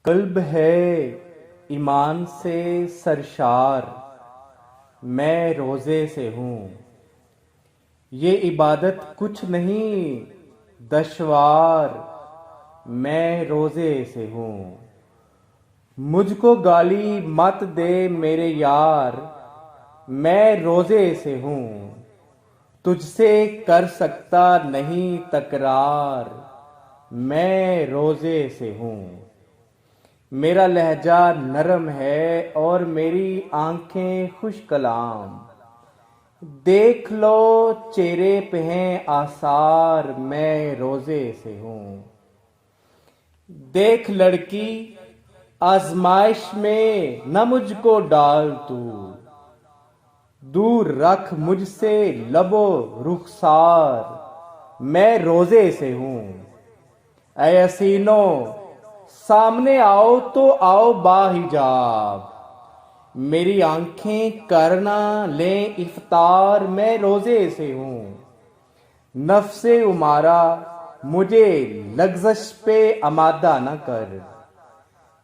قلب ہے ایمان سے سرشار، میں روزے سے ہوں۔ یہ عبادت کچھ نہیں دشوار، میں روزے سے ہوں۔ مجھ کو گالی مت دے میرے یار، میں روزے سے ہوں۔ تجھ سے کر سکتا نہیں تکرار، میں روزے سے ہوں۔ میرا لہجہ نرم ہے اور میری آنکھیں خوش کلام، دیکھ لو چہرے پہ ہیں آثار، میں روزے سے ہوں۔ دیکھ لڑکی آزمائش میں نہ مجھ کو ڈال تو، دور رکھ مجھ سے لب و رخسار، میں روزے سے ہوں۔ اے حسینو سامنے آؤ تو آؤ باحجاب، میری آنکھیں کرنا لیں افطار، میں روزے سے ہوں۔ نفس امارا مجھے لغزش پہ آمادہ نہ کر،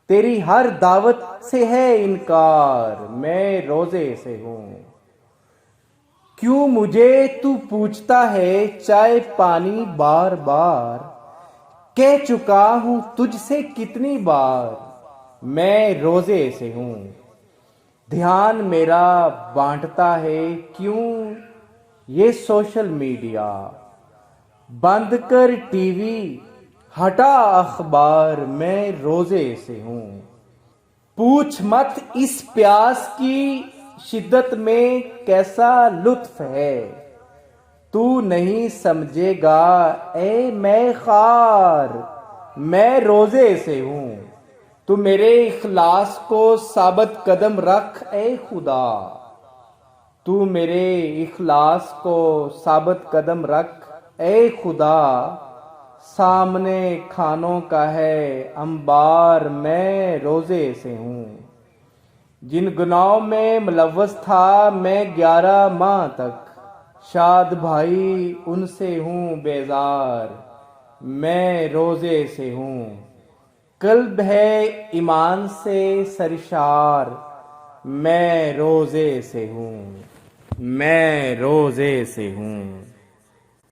تیری ہر دعوت سے ہے انکار، میں روزے سے ہوں۔ کیوں مجھے تو پوچھتا ہے چائے پانی بار بار، کہہ چکا ہوں تجھ سے کتنی بار، میں روزے سے ہوں۔ دھیان میرا بانٹتا ہے کیوں یہ سوشل میڈیا، بند کر ٹی وی ہٹا اخبار، میں روزے سے ہوں۔ پوچھ مت اس پیاس کی شدت میں کیسا لطف ہے، تو نہیں سمجھے گا اے میں خوار، میں روزے سے ہوں۔ تو میرے اخلاص کو ثابت قدم رکھ اے خدا، تو میرے اخلاص کو ثابت قدم رکھ اے خدا۔ سامنے کھانوں کا ہے انبار، میں روزے سے ہوں۔ جن گناہوں میں ملوث تھا میں 11 ماہ تک، شاد بھائی ان سے ہوں بیزار، میں روزے سے ہوں۔ قلب ہے ایمان سے سرشار، میں روزے سے ہوں، میں روزے سے ہوں۔